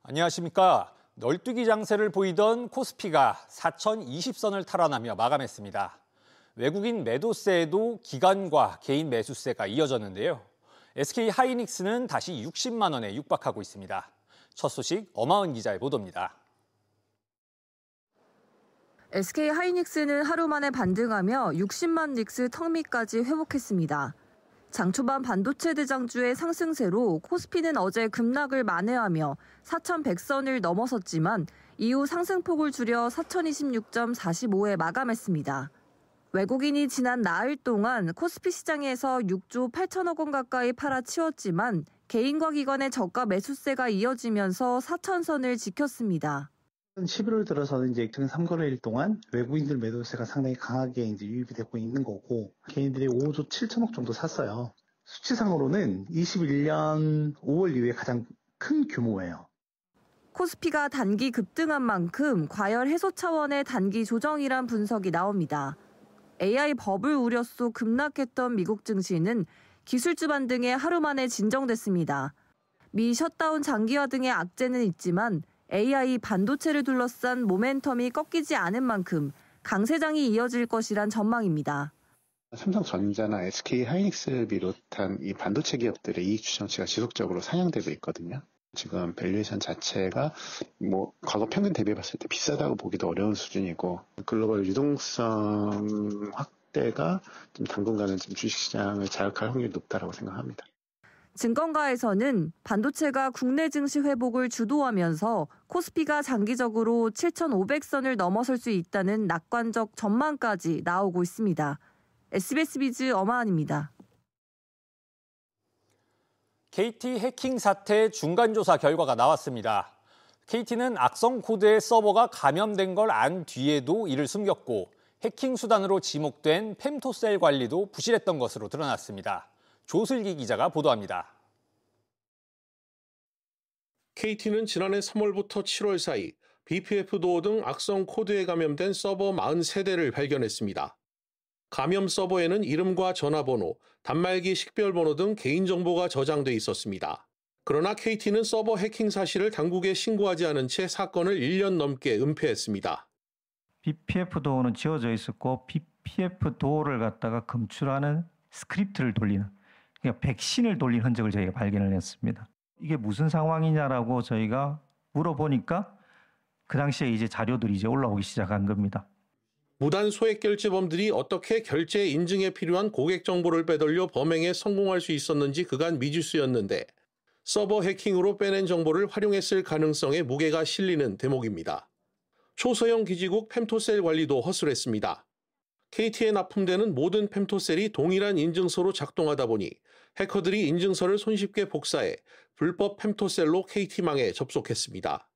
안녕하십니까. 널뛰기 장세를 보이던 코스피가 4,020선을 탈환하며 마감했습니다. 외국인 매도세에도 기관과 개인 매수세가 이어졌는데요. SK 하이닉스는 다시 60만 원에 육박하고 있습니다. 첫 소식 엄하은 기자의 보도입니다. SK 하이닉스는 하루 만에 반등하며 60만 닉스 턱밑까지 회복했습니다. 장 초반 반도체 대장주의 상승세로 코스피는 어제 급락을 만회하며 4,100선을 넘어섰지만 이후 상승폭을 줄여 4,026.45에 마감했습니다. 외국인이 지난 나흘 동안 코스피 시장에서 6조 8천억 원 가까이 팔아치웠지만 개인과 기관의 저가 매수세가 이어지면서 4,000선을 지켰습니다. 11월 들어서는 이제 3거래일 동안 외국인들 매도세가 상당히 강하게 이제 유입이 되고 있는 거고, 개인들이 5조 7천억 정도 샀어요. 수치상으로는 21년 5월 이후에 가장 큰 규모예요. 코스피가 단기 급등한 만큼 과열 해소 차원의 단기 조정이란 분석이 나옵니다. AI 버블 우려 속 급락했던 미국 증시는 기술주 반등에 하루 만에 진정됐습니다. 미 셧다운 장기화 등의 악재는 있지만 AI 반도체를 둘러싼 모멘텀이 꺾이지 않은 만큼 강세장이 이어질 것이란 전망입니다. 삼성전자나 SK 하이닉스 비롯한 이 반도체 기업들의 이익 추정치가 지속적으로 상향되고 있거든요. 지금 밸류에이션 자체가 과거 평균 대비해 봤을 때 비싸다고 보기도 어려운 수준이고, 글로벌 유동성 확대가 좀 당분간은 좀 주식시장을 자극할 확률이 높다라고 생각합니다. 증권가에서는 반도체가 국내 증시 회복을 주도하면서 코스피가 장기적으로 7,500선을 넘어설 수 있다는 낙관적 전망까지 나오고 있습니다. SBS 비즈 엄하은입니다. KT 해킹 사태 중간조사 결과가 나왔습니다. KT는 악성 코드의 서버가 감염된 걸 안 뒤에도 이를 숨겼고, 해킹 수단으로 지목된 펨토셀 관리도 부실했던 것으로 드러났습니다. 조슬기 기자가 보도합니다. KT는 지난해 3월부터 7월 사이 BPF 도어 등 악성 코드에 감염된 서버 43대를 발견했습니다. 감염 서버에는 이름과 전화번호, 단말기 식별번호 등 개인정보가 저장돼 있었습니다. 그러나 KT는 서버 해킹 사실을 당국에 신고하지 않은 채 사건을 1년 넘게 은폐했습니다. BPF 도어는 지워져 있었고, BPF 도어를 갖다가 검출하는 스크립트를 돌리는, 그러니까 백신을 돌린 흔적을 저희가 발견을 했습니다. 이게 무슨 상황이냐라고 저희가 물어보니까 그 당시에 이제 자료들이 이제 올라오기 시작한 겁니다. 무단 소액 결제범들이 어떻게 결제 인증에 필요한 고객 정보를 빼돌려 범행에 성공할 수 있었는지 그간 미지수였는데, 서버 해킹으로 빼낸 정보를 활용했을 가능성에 무게가 실리는 대목입니다. 초소형 기지국 펨토셀 관리도 허술했습니다. KT에 납품되는 모든 펨토셀이 동일한 인증서로 작동하다 보니 해커들이 인증서를 손쉽게 복사해 불법 펨토셀로 KT망에 접속했습니다.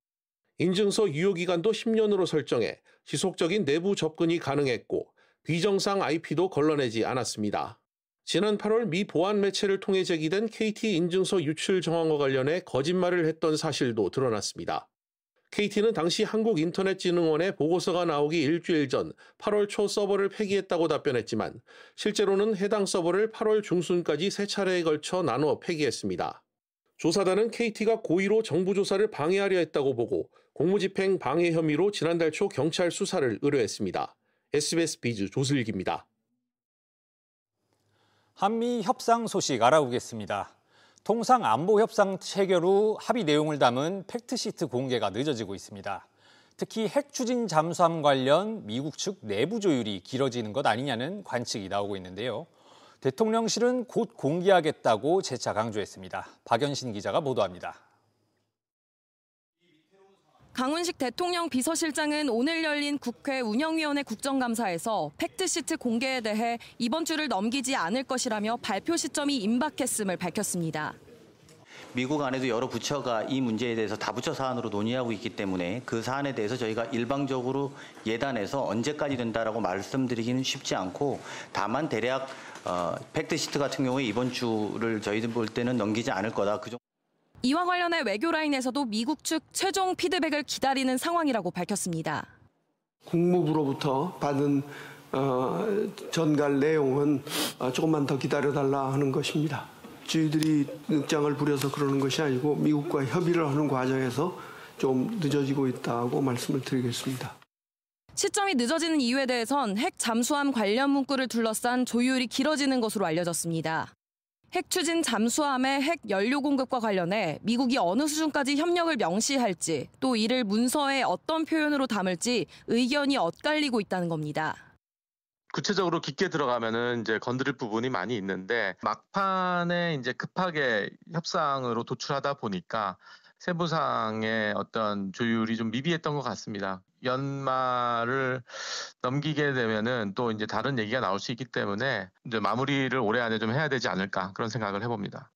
인증서 유효기간도 10년으로 설정해 지속적인 내부 접근이 가능했고, 비정상 IP도 걸러내지 않았습니다. 지난 8월 미 보안 매체를 통해 제기된 KT 인증서 유출 정황과 관련해 거짓말을 했던 사실도 드러났습니다. KT는 당시 한국인터넷진흥원에 보고서가 나오기 일주일 전 8월 초 서버를 폐기했다고 답변했지만, 실제로는 해당 서버를 8월 중순까지 3차례에 걸쳐 나눠 폐기했습니다. 조사단은 KT가 고의로 정부 조사를 방해하려 했다고 보고 공무집행 방해 혐의로 지난달 초 경찰 수사를 의뢰했습니다. SBS 비즈 조슬기입니다. 한미 협상 소식 알아보겠습니다. 통상안보협상 체결 후 합의 내용을 담은 팩트시트 공개가 늦어지고 있습니다. 특히 핵 추진 잠수함 관련 미국 측 내부 조율이 길어지는 것 아니냐는 관측이 나오고 있는데요. 대통령실은 곧 공개하겠다고 재차 강조했습니다. 박연신 기자가 보도합니다. 강훈식 대통령 비서실장은 오늘 열린 국회 운영위원회 국정감사에서 팩트시트 공개에 대해 이번 주를 넘기지 않을 것이라며 발표 시점이 임박했음을 밝혔습니다. 미국 안에도 여러 부처가 이 문제에 대해서 다부처 사안으로 논의하고 있기 때문에 그 사안에 대해서 저희가 일방적으로 예단해서 언제까지 된다라고 말씀드리기는 쉽지 않고, 다만 대략 팩트시트 같은 경우에 이번 주를 저희들 볼 때는 넘기지 않을 거다. 이와 관련해 외교라인에서도 미국 측 최종 피드백을 기다리는 상황이라고 밝혔습니다. 국무부로부터 받은 전갈 내용은 조금만 더 기다려달라 하는 것입니다. 저희들이 늑장을 부려서 그러는 것이 아니고 미국과 협의를 하는 과정에서 좀 늦어지고 있다고 말씀을 드리겠습니다. 시점이 늦어지는 이유에 대해선 핵 잠수함 관련 문구를 둘러싼 조율이 길어지는 것으로 알려졌습니다. 핵 추진 잠수함의 핵 연료 공급과 관련해 미국이 어느 수준까지 협력을 명시할지 또 이를 문서에 어떤 표현으로 담을지 의견이 엇갈리고 있다는 겁니다. 구체적으로 깊게 들어가면은 이제 건드릴 부분이 많이 있는데 막판에 이제 급하게 협상으로 도출하다 보니까 세부상의 어떤 조율이 좀 미비했던 것 같습니다. 연말을 넘기게 되면은 또 이제 다른 얘기가 나올 수 있기 때문에 이제 마무리를 올해 안에 좀 해야 되지 않을까 그런 생각을 해봅니다.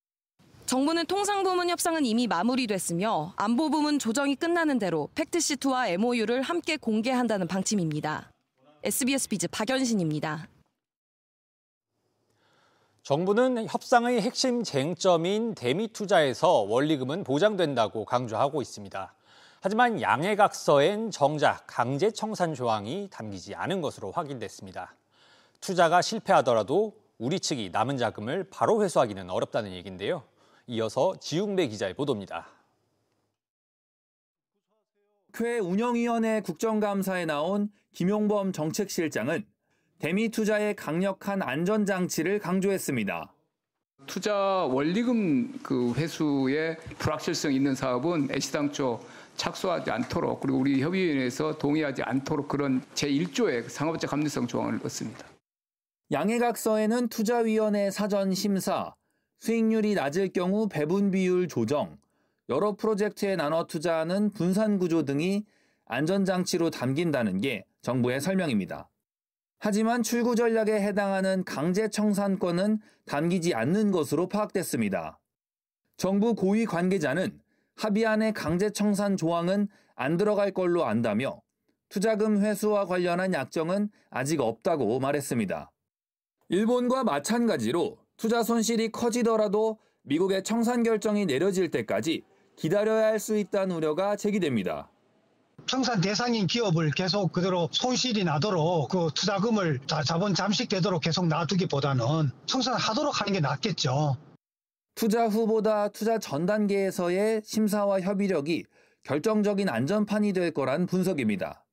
정부는 통상부문 협상은 이미 마무리됐으며 안보부문 조정이 끝나는 대로 팩트시트와 MOU를 함께 공개한다는 방침입니다. SBS 비즈 박연신입니다. 정부는 협상의 핵심 쟁점인 대미 투자에서 원리금은 보장된다고 강조하고 있습니다. 하지만 양해각서엔 정작 강제 청산 조항이 담기지 않은 것으로 확인됐습니다. 투자가 실패하더라도 우리 측이 남은 자금을 바로 회수하기는 어렵다는 얘기인데요. 이어서 지웅배 기자의 보도입니다. 국회 운영위원회 국정감사에 나온 김용범 정책실장은 대미 투자의 강력한 안전장치를 강조했습니다. 투자 원리금 회수에 불확실성 있는 사업은 애시당초 착수하지 않도록 그리고 우리 협의위원회에서 동의하지 않도록 그런 제1조의 상업적 합리성 조항을 넣었습니다. 양해각서에는 투자위원회 사전 심사, 수익률이 낮을 경우 배분 비율 조정, 여러 프로젝트에 나눠 투자하는 분산 구조 등이 안전장치로 담긴다는 게 정부의 설명입니다. 하지만 출구 전략에 해당하는 강제 청산권은 담기지 않는 것으로 파악됐습니다. 정부 고위 관계자는 합의안의 강제 청산 조항은 안 들어갈 걸로 안다며 투자금 회수와 관련한 약정은 아직 없다고 말했습니다. 일본과 마찬가지로 투자 손실이 커지더라도 미국의 청산 결정이 내려질 때까지 기다려야 할 수 있다는 우려가 제기됩니다. 청산 대상인 기업을 계속 그대로 손실이 나도록 그 투자금을 자본 잠식되도록 계속 놔두기보다는 청산하도록 하는 게 낫겠죠. 투자 후보다 투자 전 단계에서의 심사와 협의력이 결정적인 안전판이 될 거란 분석입니다.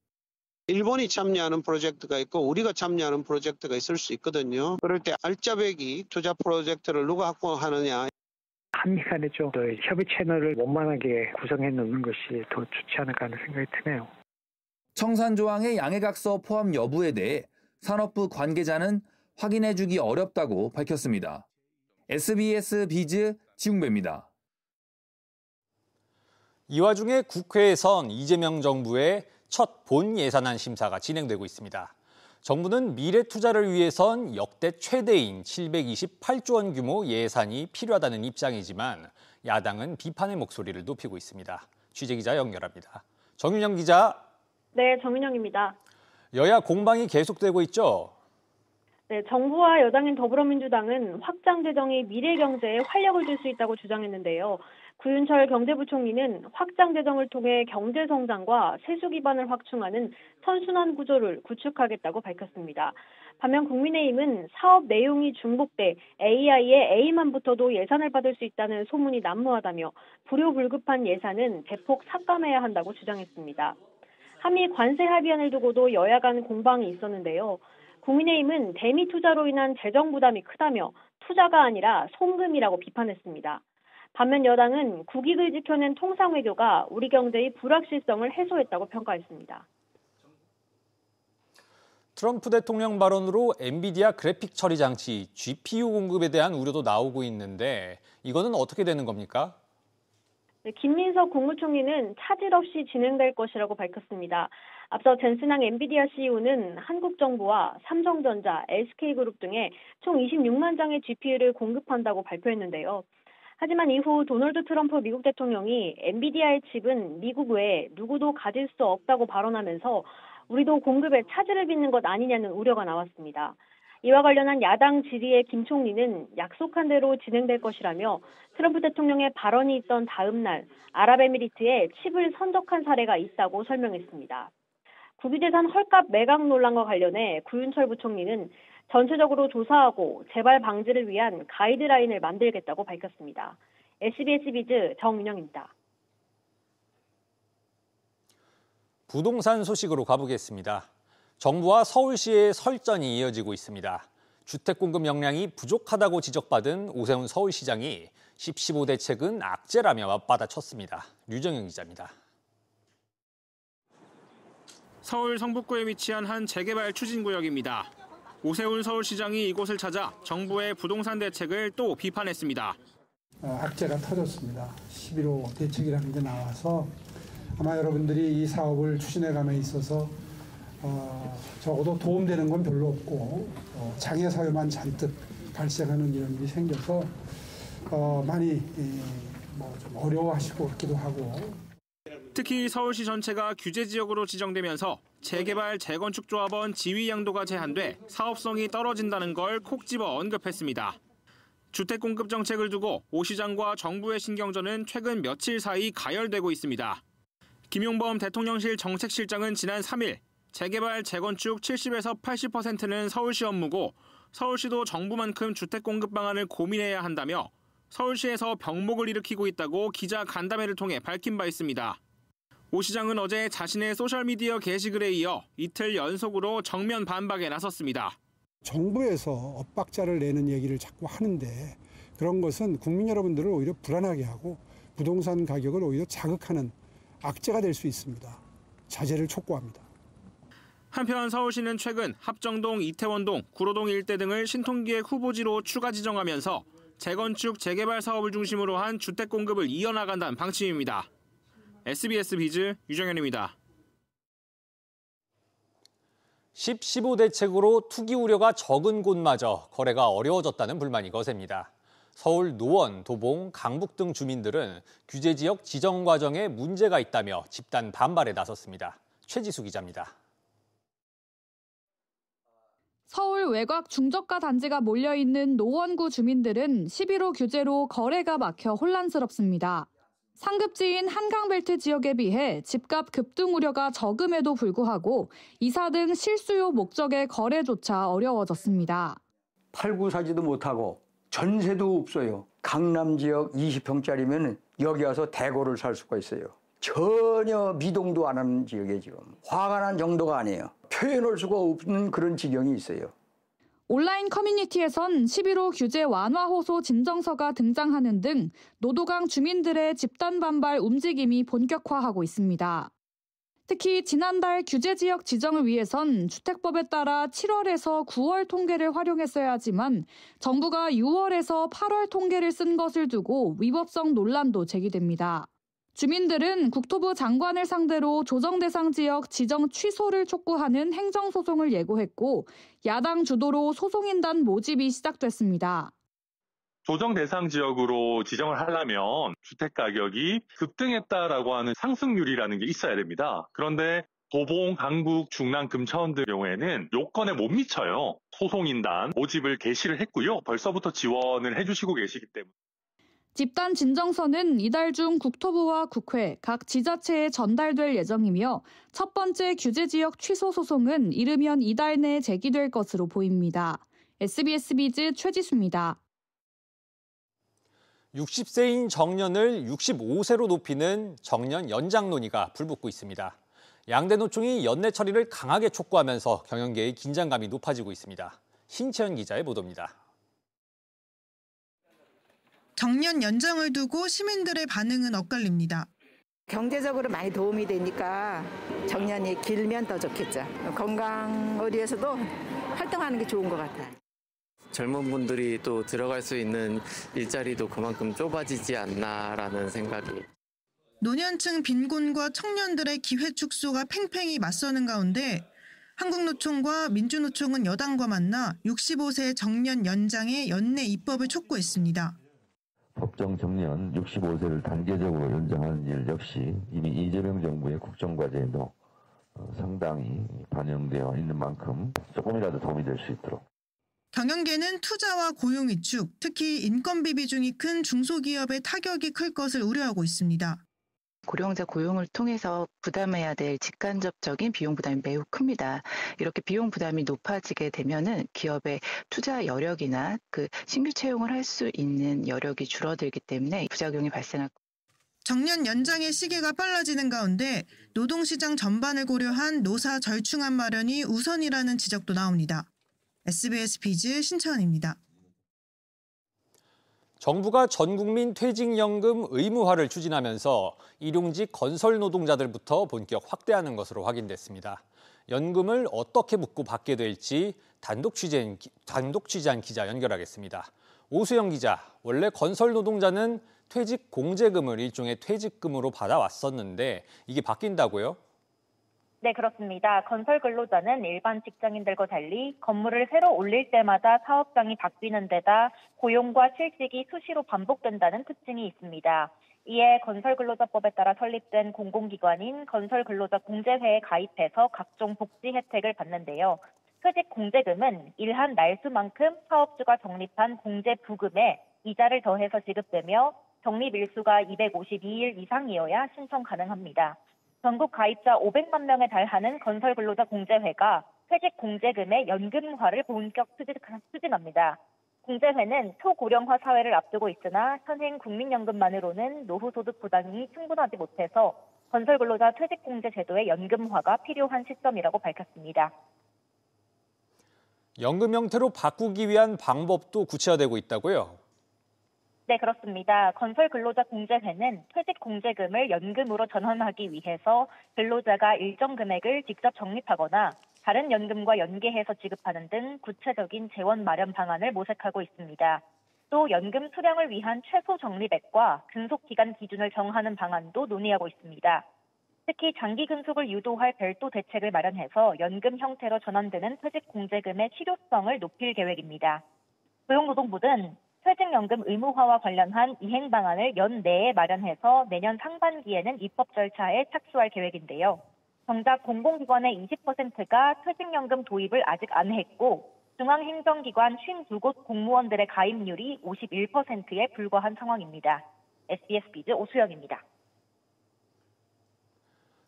일본이 참여하는 프로젝트가 있고 우리가 참여하는 프로젝트가 있을 수 있거든요. 그럴 때 알짜배기 투자 프로젝트를 누가 확보하느냐. 한미 간에 좀 더 협의 채널을 원만하게 구성해 놓는 것이 더 좋지 않을까 하는 생각이 드네요. 청산 조항의 양해각서 포함 여부에 대해 산업부 관계자는 확인해주기 어렵다고 밝혔습니다. SBS 비즈 지웅배입니다. 이 와중에 국회에선 이재명 정부의 첫 본 예산안 심사가 진행되고 있습니다. 정부는 미래 투자를 위해선 역대 최대인 728조 원 규모 예산이 필요하다는 입장이지만 야당은 비판의 목소리를 높이고 있습니다. 취재기자 연결합니다. 정윤영 기자. 네, 정윤영입니다. 여야 공방이 계속되고 있죠? 네, 정부와 여당인 더불어민주당은 확장 재정이 미래 경제에 활력을 줄 수 있다고 주장했는데요. 구윤철 경제부총리는 확장 재정을 통해 경제 성장과 세수 기반을 확충하는 선순환 구조를 구축하겠다고 밝혔습니다. 반면 국민의힘은 사업 내용이 중복돼 AI에 A만 붙어도 예산을 받을 수 있다는 소문이 난무하다며 불효불급한 예산은 대폭 삭감해야 한다고 주장했습니다. 한미 관세 합의안을 두고도 여야 간 공방이 있었는데요. 국민의힘은 대미 투자로 인한 재정 부담이 크다며 투자가 아니라 송금이라고 비판했습니다. 반면 여당은 국익을 지켜낸 통상외교가 우리 경제의 불확실성을 해소했다고 평가했습니다. 트럼프 대통령 발언으로 엔비디아 그래픽 처리 장치 GPU 공급에 대한 우려도 나오고 있는데 이거는 어떻게 되는 겁니까? 네, 김민석 국무총리는 차질 없이 진행될 것이라고 밝혔습니다. 앞서 젠슨항 엔비디아 CEO는 한국 정부와 삼성전자, SK그룹 등에 총 26만 장의 GPU를 공급한다고 발표했는데요. 하지만 이후 도널드 트럼프 미국 대통령이 엔비디아의 칩은 미국 외에 누구도 가질 수 없다고 발언하면서 우리도 공급에 차질을 빚는 것 아니냐는 우려가 나왔습니다. 이와 관련한 야당 질의에 김 총리는 약속한 대로 진행될 것이라며 트럼프 대통령의 발언이 있던 다음 날 아랍에미리트에 칩을 선적한 사례가 있다고 설명했습니다. 국유재산 헐값 매각 논란과 관련해 구윤철 부총리는 전체적으로 조사하고 재발 방지를 위한 가이드라인을 만들겠다고 밝혔습니다. SBS 비즈 정윤영입니다. 부동산 소식으로 가보겠습니다. 정부와 서울시의 설전이 이어지고 있습니다. 주택 공급 역량이 부족하다고 지적받은 오세훈 서울시장이 10.15 대책은 악재라며 맞받아쳤습니다. 류정영 기자입니다. 서울 성북구에 위치한 한 재개발 추진구역입니다. 오세훈 서울시장이 이곳을 찾아 정부의 부동산 대책을 또 비판했습니다. 악재가 터졌습니다. 11.15 대책이라는 게 나와서 아마 여러분들이 이 사업을 추진해감에 있어서 적어도 도움되는 건 별로 없고 장애 사유만 잔뜩 발생하는 이런 일이 생겨서 많이 좀 어려워하시고 그렇기도 하고. 특히 서울시 전체가 규제 지역으로 지정되면서 재개발 재건축 조합원 지위 양도가 제한돼 사업성이 떨어진다는 걸 콕 집어 언급했습니다. 주택 공급 정책을 두고 오 시장과 정부의 신경전은 최근 며칠 사이 가열되고 있습니다. 김용범 대통령실 정책실장은 지난 3일 재개발 재건축 70에서 80%는 서울시 업무고 서울시도 정부만큼 주택 공급 방안을 고민해야 한다며 서울시에서 병목을 일으키고 있다고 기자 간담회를 통해 밝힌 바 있습니다. 오 시장은 어제 자신의 소셜미디어 게시글에 이어 이틀 연속으로 정면 반박에 나섰습니다. 정부에서 엇박자를 내는 얘기를 자꾸 하는데 그런 것은 국민 여러분들을 오히려 불안하게 하고 부동산 가격을 오히려 자극하는 악재가 될 수 있습니다. 자제를 촉구합니다. 한편 서울시는 최근 합정동, 이태원동, 구로동 일대 등을 신통기획 후보지로 추가 지정하면서 재건축, 재개발 사업을 중심으로 한 주택 공급을 이어나간다는 방침입니다. SBS 비즈 유정현입니다. 10.15 대책으로 투기 우려가 적은 곳마저 거래가 어려워졌다는 불만이 거셉니다. 서울 노원, 도봉, 강북 등 주민들은 규제 지역 지정 과정에 문제가 있다며 집단 반발에 나섰습니다. 최지수 기자입니다. 서울 외곽 중저가 단지가 몰려있는 노원구 주민들은 11.15 규제로 거래가 막혀 혼란스럽습니다. 상급지인 한강벨트 지역에 비해 집값 급등 우려가 적음에도 불구하고 이사 등 실수요 목적의 거래조차 어려워졌습니다. 팔고 사지도 못하고 전세도 없어요. 강남 지역 20평짜리면 여기 와서 대고를 살 수가 있어요. 전혀 미동도 안 하는 지역에 지금 화가 난 정도가 아니에요. 표현할 수가 없는 그런 지경이 있어요. 온라인 커뮤니티에선 11.15 규제 완화 호소 진정서가 등장하는 등 노도강 주민들의 집단 반발 움직임이 본격화하고 있습니다. 특히 지난달 규제 지역 지정을 위해선 주택법에 따라 7월에서 9월 통계를 활용했어야 하지만 정부가 6월에서 8월 통계를 쓴 것을 두고 위법성 논란도 제기됩니다. 주민들은 국토부 장관을 상대로 조정 대상 지역 지정 취소를 촉구하는 행정소송을 예고했고 야당 주도로 소송인단 모집이 시작됐습니다. 조정 대상 지역으로 지정을 하려면 주택 가격이 급등했다라고 하는 상승률이라는 게 있어야 됩니다. 그런데 도봉, 강북, 중랑, 금천 등 경우에는 요건에 못 미쳐요. 소송인단 모집을 개시를 했고요. 벌써부터 지원을 해주시고 계시기 때문에. 집단 진정서는 이달 중 국토부와 국회, 각 지자체에 전달될 예정이며 첫 번째 규제 지역 취소 소송은 이르면 이달 내에 제기될 것으로 보입니다. SBS 비즈 최지수입니다. 60세인 정년을 65세로 높이는 정년 연장 논의가 불붙고 있습니다. 양대 노총이 연내 처리를 강하게 촉구하면서 경영계의 긴장감이 높아지고 있습니다. 신채연 기자의 보도입니다. 정년 연장을 두고 시민들의 반응은 엇갈립니다. 경제적으로 많이 도움이 되니까 정년이 길면 더 좋겠죠. 건강을 위해서도 활동하는 게 좋은 것 같아요. 젊은 분들이 또 들어갈 수 있는 일자리도 그만큼 좁아지지 않나라는 생각이. 노년층 빈곤과 청년들의 기회 축소가 팽팽히 맞서는 가운데 한국노총과 민주노총은 여당과 만나 65세 정년 연장의 연내 입법을 촉구했습니다. 법정 정년 65세를 단계적으로 연장하는 일 역시 이미 이재명 정부의 국정과제에도 상당히 반영되어 있는 만큼 조금이라도 도움이 될 수 있도록. 경영계는 투자와 고용 위축, 특히 인건비 비중이 큰 중소기업의 타격이 클 것을 우려하고 있습니다. 고령자 고용을 통해서 부담해야 될 직간접적인 비용 부담이 매우 큽니다. 이렇게 비용 부담이 높아지게 되면은 기업의 투자 여력이나 그 신규 채용을 할 수 있는 여력이 줄어들기 때문에 부작용이 발생할. 정년 연장의 시기가 빨라지는 가운데 노동시장 전반을 고려한 노사 절충안 마련이 우선이라는 지적도 나옵니다. SBS 비즈 신천입니다. 정부가 전국민 퇴직연금 의무화를 추진하면서 일용직 건설 노동자들부터 본격 확대하는 것으로 확인됐습니다. 연금을 어떻게 묻고 받게 될지 단독 취재한 기자 연결하겠습니다. 오수영 기자, 원래 건설 노동자는 퇴직 공제금을 일종의 퇴직금으로 받아왔었는데 이게 바뀐다고요? 네, 그렇습니다. 건설 근로자는 일반 직장인들과 달리 건물을 새로 올릴 때마다 사업장이 바뀌는 데다 고용과 실직이 수시로 반복된다는 특징이 있습니다. 이에 건설근로자법에 따라 설립된 공공기관인 건설근로자공제회에 가입해서 각종 복지 혜택을 받는데요. 퇴직 공제금은 일한 날수만큼 사업주가 적립한 공제부금에 이자를 더해서 지급되며 적립 일수가 252일 이상이어야 신청 가능합니다. 전국 가입자 500만 명에 달하는 건설근로자공제회가 퇴직 공제금의 연금화를 본격 추진합니다. 공제회는 초고령화 사회를 앞두고 있으나 현행 국민연금만으로는 노후소득 부담이 충분하지 못해서 건설근로자 퇴직공제 제도의 연금화가 필요한 시점이라고 밝혔습니다. 연금 형태로 바꾸기 위한 방법도 구체화되고 있다고요? 네, 그렇습니다. 건설근로자공제회는 퇴직공제금을 연금으로 전환하기 위해서 근로자가 일정 금액을 직접 적립하거나 다른 연금과 연계해서 지급하는 등 구체적인 재원 마련 방안을 모색하고 있습니다. 또 연금 수령을 위한 최소 적립액과 근속기간 기준을 정하는 방안도 논의하고 있습니다. 특히 장기 근속을 유도할 별도 대책을 마련해서 연금 형태로 전환되는 퇴직공제금의 실효성을 높일 계획입니다. 고용노동부는 퇴직연금 의무화와 관련한 이행 방안을 연내에 마련해서 내년 상반기에는 입법 절차에 착수할 계획인데요. 정작 공공기관의 20%가 퇴직연금 도입을 아직 안 했고 중앙행정기관 52곳 공무원들의 가입률이 51%에 불과한 상황입니다. SBS 비즈 오수영입니다.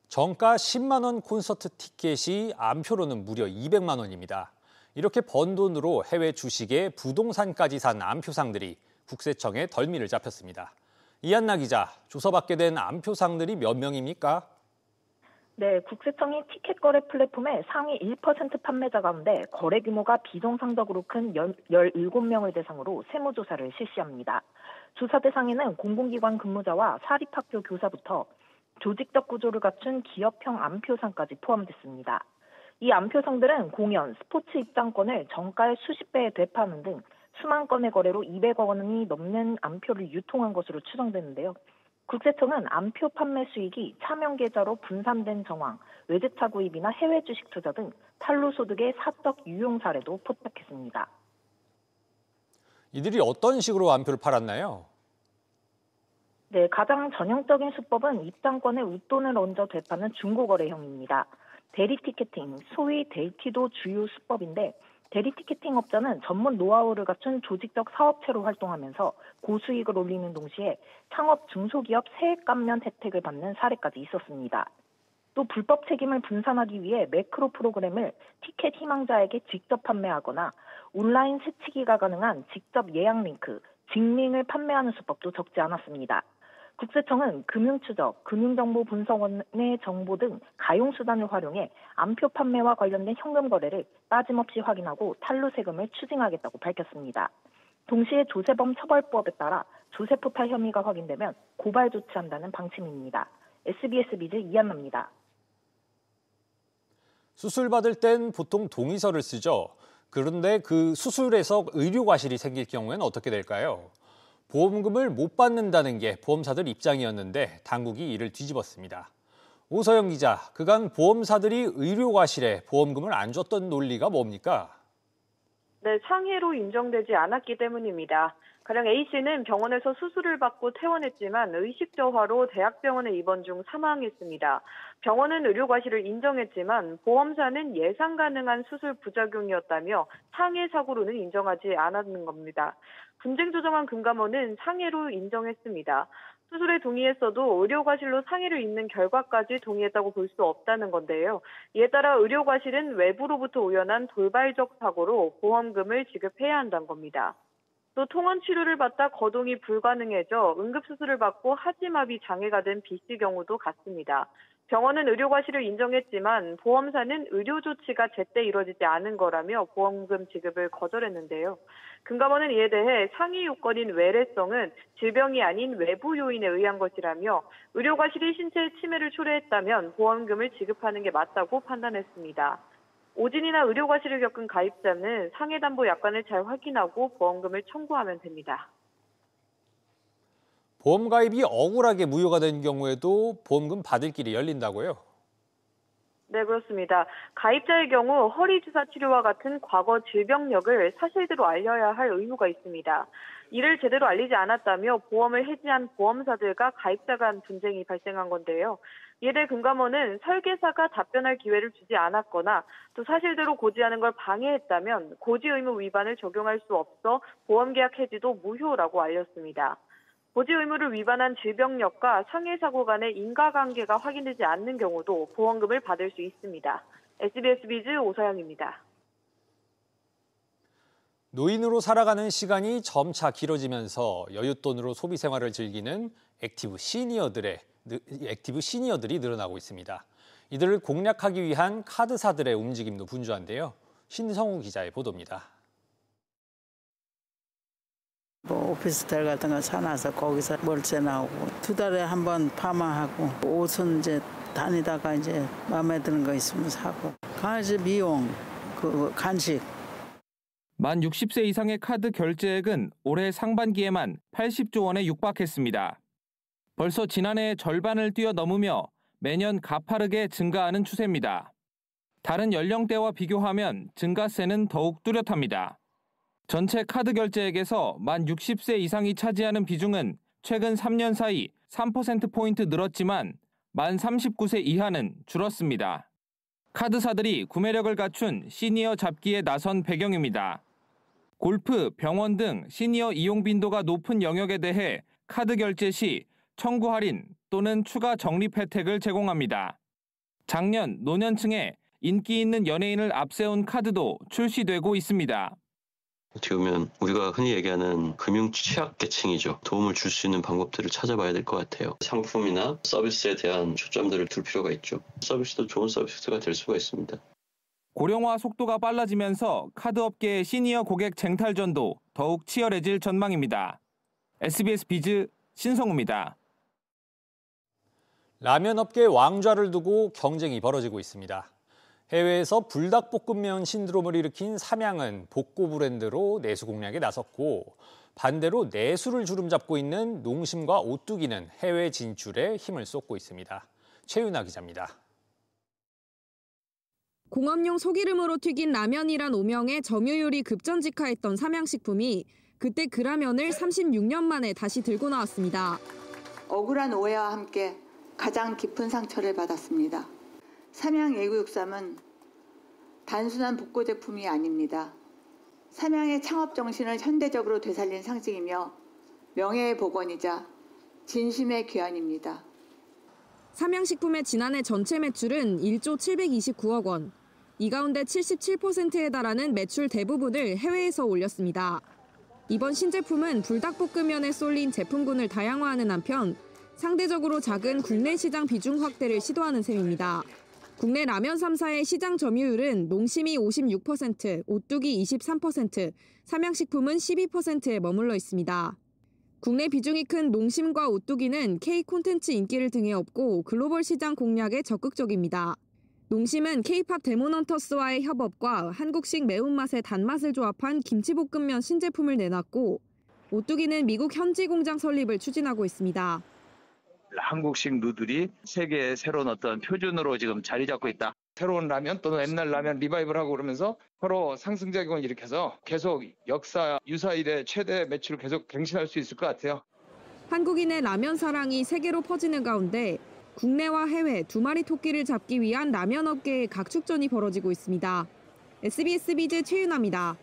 정가 10만 원 콘서트 티켓이 암표로는 무려 200만 원입니다. 이렇게 번 돈으로 해외 주식에 부동산까지 산 암표상들이 국세청에 덜미를 잡혔습니다. 이한나 기자, 조사받게 된 암표상들이 몇 명입니까? 네, 국세청이 티켓 거래 플랫폼의 상위 1% 판매자 가운데 거래 규모가 비정상적으로 큰 17명을 대상으로 세무조사를 실시합니다. 조사 대상에는 공공기관 근무자와 사립학교 교사부터 조직적 구조를 갖춘 기업형 암표상까지 포함됐습니다. 이 암표상들은 공연, 스포츠 입장권을 정가의 수십 배에 되파는 등 수만 건의 거래로 200억 원이 넘는 암표를 유통한 것으로 추정되는데요. 국세청은 암표 판매 수익이 차명 계좌로 분산된 정황, 외제차 구입이나 해외 주식 투자 등 탈루 소득의 사적 유용 사례도 포착했습니다. 이들이 어떤 식으로 암표를 팔았나요? 네, 가장 전형적인 수법은 입장권에 웃돈을 얹어 되파는 중고거래형입니다. 대리 티켓팅, 소위 델티도 주요 수법인데 대리 티켓팅 업자는 전문 노하우를 갖춘 조직적 사업체로 활동하면서 고수익을 올리는 동시에 창업 중소기업 세액 감면 혜택을 받는 사례까지 있었습니다. 또 불법 책임을 분산하기 위해 매크로 프로그램을 티켓 희망자에게 직접 판매하거나 온라인 세치기가 가능한 직접 예약 링크, 직링을 판매하는 수법도 적지 않았습니다. 국세청은 금융추적, 금융정보분석원의 정보 등 가용수단을 활용해 암표 판매와 관련된 현금 거래를 빠짐없이 확인하고 탈루 세금을 추징하겠다고 밝혔습니다. 동시에 조세범 처벌법에 따라 조세포탈 혐의가 확인되면 고발 조치한다는 방침입니다. SBS 비즈 이한나입니다. 수술 받을 땐 보통 동의서를 쓰죠. 그런데 그 수술에서 의료과실이 생길 경우에는 어떻게 될까요? 보험금을 못 받는다는 게 보험사들 입장이었는데 당국이 이를 뒤집었습니다. 오서영 기자, 그간 보험사들이 의료과실에 보험금을 안 줬던 논리가 뭡니까? 네, 상해로 인정되지 않았기 때문입니다. 가령 A씨는 병원에서 수술을 받고 퇴원했지만 의식 저하로 대학병원에 입원 중 사망했습니다. 병원은 의료과실을 인정했지만 보험사는 예상 가능한 수술 부작용이었다며 상해 사고로는 인정하지 않았는 겁니다. 분쟁 조정안 금감원은 상해로 인정했습니다. 수술에 동의했어도 의료과실로 상해를 입는 결과까지 동의했다고 볼 수 없다는 건데요. 이에 따라 의료과실은 외부로부터 우연한 돌발적 사고로 보험금을 지급해야 한다는 겁니다. 또 통원 치료를 받다 거동이 불가능해져 응급수술을 받고 하지마비 장애가 된 B씨 경우도 같습니다. 병원은 의료과실을 인정했지만 보험사는 의료 조치가 제때 이뤄지지 않은 거라며 보험금 지급을 거절했는데요. 금감원은 이에 대해 상위 요건인 외래성은 질병이 아닌 외부 요인에 의한 것이라며 의료과실이 신체 침해를 초래했다면 보험금을 지급하는 게 맞다고 판단했습니다. 오진이나 의료과실을 겪은 가입자는 상해담보 약관을 잘 확인하고 보험금을 청구하면 됩니다. 보험 가입이 억울하게 무효가 된 경우에도 보험금 받을 길이 열린다고요? 네, 그렇습니다. 가입자의 경우 허리 주사 치료와 같은 과거 질병력을 사실대로 알려야 할 의무가 있습니다. 이를 제대로 알리지 않았다며 보험을 해지한 보험사들과 가입자 간 분쟁이 발생한 건데요. 이에 대해 금감원은 설계사가 답변할 기회를 주지 않았거나 또 사실대로 고지하는 걸 방해했다면 고지 의무 위반을 적용할 수 없어 보험계약 해지도 무효라고 알렸습니다. 고지 의무를 위반한 질병력과 상해사고 간의 인과관계가 확인되지 않는 경우도 보험금을 받을 수 있습니다. SBS 비즈 오서영입니다. 노인으로 살아가는 시간이 점차 길어지면서 여윳돈으로 소비 생활을 즐기는 액티브 시니어들이 늘어나고 있습니다. 이들을 공략하기 위한 카드사들의 움직임도 분주한데요. 신성우 기자의 보도입니다. 오피스텔 같은 거 사놔서 거기서 월세 나오고 2달에 한 번 파마하고 옷은 이제 다니다가 이제 마음에 드는 거 있으면 사고 강아지 미용, 간식. 만 60세 이상의 카드 결제액은 올해 상반기에만 80조 원에 육박했습니다. 벌써 지난해의 절반을 뛰어넘으며 매년 가파르게 증가하는 추세입니다. 다른 연령대와 비교하면 증가세는 더욱 뚜렷합니다. 전체 카드 결제액에서 만 60세 이상이 차지하는 비중은 최근 3년 사이 3%포인트 늘었지만 만 39세 이하는 줄었습니다. 카드사들이 구매력을 갖춘 시니어 잡기에 나선 배경입니다. 골프, 병원 등 시니어 이용 빈도가 높은 영역에 대해 카드 결제 시 청구 할인 또는 추가 적립 혜택을 제공합니다. 작년 노년층에 인기 있는 연예인을 앞세운 카드도 출시되고 있습니다. 어떻게 보면 우리가 흔히 얘기하는 금융 취약계층이죠. 도움을 줄 수 있는 방법들을 찾아봐야 될 것 같아요. 상품이나 서비스에 대한 초점들을 둘 필요가 있죠. 서비스도 좋은 서비스가 될 수가 있습니다. 고령화 속도가 빨라지면서 카드업계의 시니어 고객 쟁탈전도 더욱 치열해질 전망입니다. SBS 비즈 신성우입니다. 라면 업계의 왕좌를 두고 경쟁이 벌어지고 있습니다. 해외에서 불닭볶음면 신드롬을 일으킨 삼양은 복고 브랜드로 내수 공략에 나섰고 반대로 내수를 주름잡고 있는 농심과 오뚜기는 해외 진출에 힘을 쏟고 있습니다. 최윤아 기자입니다. 공업용 소기름으로 튀긴 라면이란 오명에 점유율이 급전직하했던 삼양식품이 그때 그 라면을 36년 만에 다시 들고 나왔습니다. 억울한 오해와 함께 가장 깊은 상처를 받았습니다. 삼양 예구육삼은 단순한 복고 제품이 아닙니다. 삼양의 창업 정신을 현대적으로 되살린 상징이며 명예의 복원이자 진심의 귀환입니다. 삼양식품의 지난해 전체 매출은 1조 729억 원. 이 가운데 77%에 달하는 매출 대부분을 해외에서 올렸습니다. 이번 신제품은 불닭볶음면에 쏠린 제품군을 다양화하는 한편 상대적으로 작은 국내 시장 비중 확대를 시도하는 셈입니다. 국내 라면 3사의 시장 점유율은 농심이 56%, 오뚜기 23%, 삼양식품은 12%에 머물러 있습니다. 국내 비중이 큰 농심과 오뚜기는 K 콘텐츠 인기를 등에 업고 글로벌 시장 공략에 적극적입니다. 농심은 K-팝 데모넌터스와의 협업과 한국식 매운맛의 단맛을 조합한 김치볶음면 신제품을 내놨고 오뚜기는 미국 현지 공장 설립을 추진하고 있습니다. 한국식 누들이 세계의 새로운 어떤 표준으로 지금 자리 잡고 있다. 새로운 라면 또는 옛날 라면 리바이벌하고 그러면서 서로 상승작용을 일으켜서 계속 역사 유사 이래 최대 매출을 계속 갱신할 수 있을 것 같아요. 한국인의 라면 사랑이 세계로 퍼지는 가운데 국내와 해외 두 마리 토끼를 잡기 위한 라면 업계의 각축전이 벌어지고 있습니다. SBS 비즈 최윤아입니다.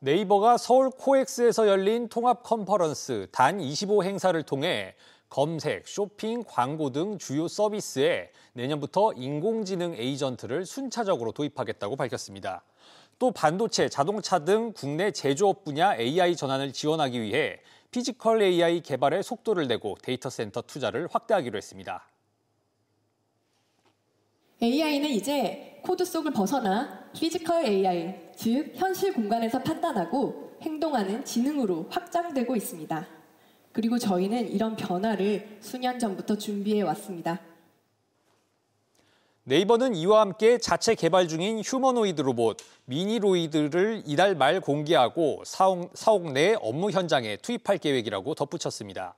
네이버가 서울 코엑스에서 열린 통합 컨퍼런스 단25 행사를 통해 검색, 쇼핑, 광고 등 주요 서비스에 내년부터 인공지능 에이전트를 순차적으로 도입하겠다고 밝혔습니다. 또 반도체, 자동차 등 국내 제조업 분야 AI 전환을 지원하기 위해 피지컬 AI 개발에 속도를 내고 데이터 센터 투자를 확대하기로 했습니다. AI는 이제 코드 속을 벗어나 피지컬 AI, 즉 현실 공간에서 판단하고 행동하는 지능으로 확장되고 있습니다. 그리고 저희는 이런 변화를 수년 전부터 준비해 왔습니다. 네이버는 이와 함께 자체 개발 중인 휴머노이드 로봇 미니로이드를 이달 말 공개하고 사옥 내 업무 현장에 투입할 계획이라고 덧붙였습니다.